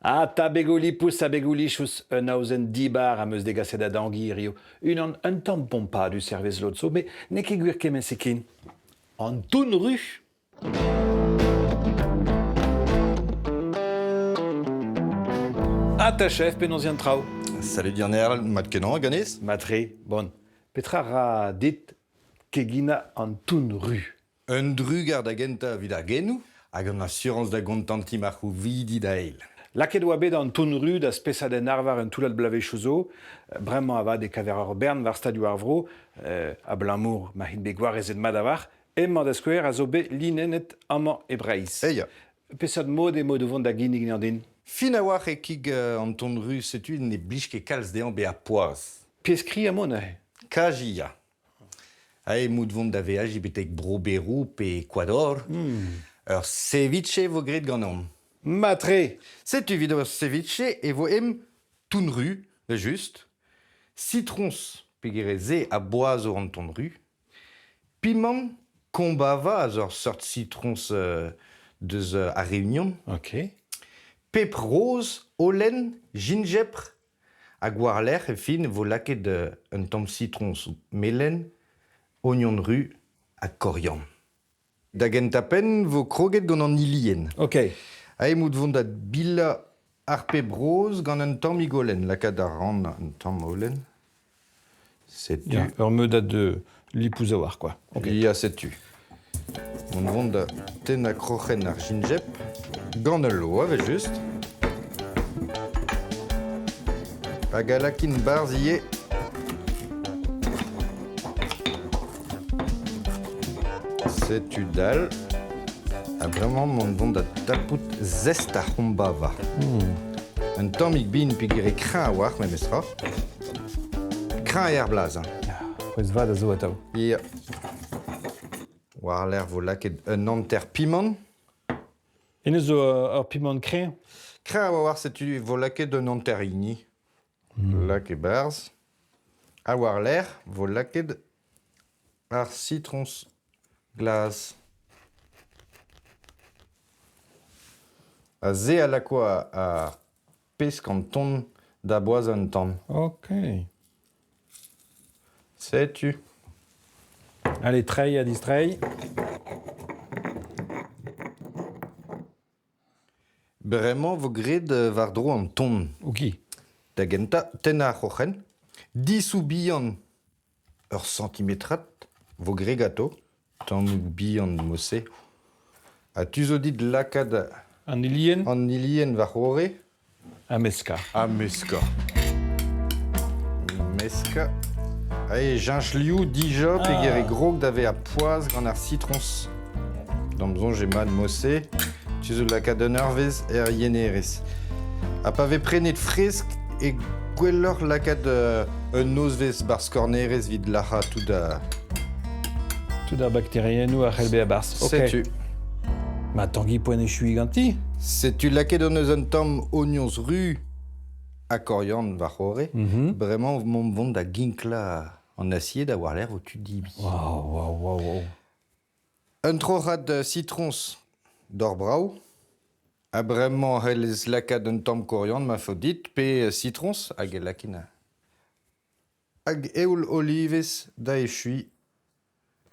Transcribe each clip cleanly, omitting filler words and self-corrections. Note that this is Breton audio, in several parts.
Ah, ta begolipus a begolichus un ausen dibar a meus degaset a dangirio. Un tampon pas du service lotso, mais ne ket gwir kemen sekin. An toun ru. Ah, ta chef, penonzian trao. Salut Dierner, mat kenan, ganez? Matre, bon. Petra ra dit kegina an toun ru. Un drugar da genta vid ar genou, hag an assurance da gontanti marc'hou vidi da eil. Laket oa bet an toun ru da spesadenn arvar un toulat blave chouzo, bremañ ava de kaver bern var stadio ar vro, a blamour ma hin begwar ezet mad avar, emman da skouer a zo bet linenet amañ e breiz. Eia. Pesad mod e mod o vont da ginig an din. Fin a war e kig an ton ru setu ne blij ket kalz dean be a poaz. Pieskri amon a he. Kajia. Ha e mout vont da veaj betek bro berou pe kwador. Ur ceviche vo gret gant an. Matre, Setu vid ur ceviche e vo em toun ru, just, citrons pegere ze a boaz o an ton ru, piment kombava a ur sort citrons deus a Réunion, ok. pep rose, holen, gingembre, hag war lec'h e fin vo laket un tamm citrons melen, oignon ru ha korian. Da gentapen vo kroget gant an ilien. Ok. Ha emout vont da bila ar pep rose gant un tamm igolen, lakaat ar ran un tamm holen. Setu. Ja, ur meud a de lipouz a war, quoi. Ok. Ya setu. On vont da ten a krochen ar gingembre, gant ul lo, ave just. Hag a lakin barz ie. Setu dal. Ha bremañ on vont da tapout zest ar c'hombava. Un tammig bin pegere kreñv a war, me mestra. Kreñv e ar blaz, hein. Pouez vad a zo atav. Ya. War l'air vo laket un anter piment. En eus zo ur piment kreñ. Kreñv a war setu vo laket un anter ini. Lak e barz. A war l'air vo laket ar citrons glaz. A ze a lakoa ar pesk an ton da boaz un tamm. Ok. Setu. Allez, trei a distrei. Bremañ vo gret war dro an ton. Ok. Da genta ten a c'hoc'hen. 10 ou bihan ur centimetrat vo gret gato. Tan ou bihan mosse. A tu zo dit lakad An ilien an ilien war c'hore. a meska. A meska. Meska. Ae, jinch liou, dija, pegere grog d'ave a poaz gant ar citrons. Damzon j'ai mad mosse. Tu zo lakad un eurvez er yenerez. A pave prenet fresk e gwelloc'h lakad un nozvez bar skornerez vid lacha tout da... Tout da bakterienou a c'helbe a barz. Ok. Setu. Ma tangi poen e chui ganti. Setu laket an eus un tamm oignons ru a korian war c'hore. Bremañ mont vont da ginkla an acier da war l'air o tu dibi. Wow. Un troc'hat citrons d'or brau. A bremañ c'hellez lakad un tamm korian ma fo dit pe citrons hag e lakina. Hag eoul olivez da e chui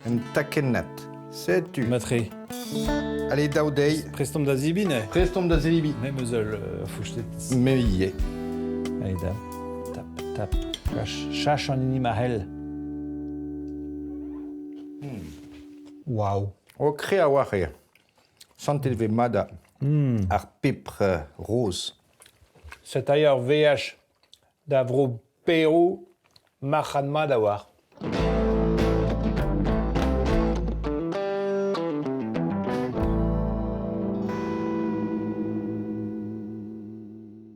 un takennat. Setu. Matre. Allez, daou dei. Prestom da zibine. Prestom da zelibi. Nem eus ul fouchtet. Me ie. Allez, da. Tap. Chach an inim a hel. Wow. O kre a war e. Santet ve mada. Ar pepre rose. Set ailleurs VH da vro Peru machan ma da war.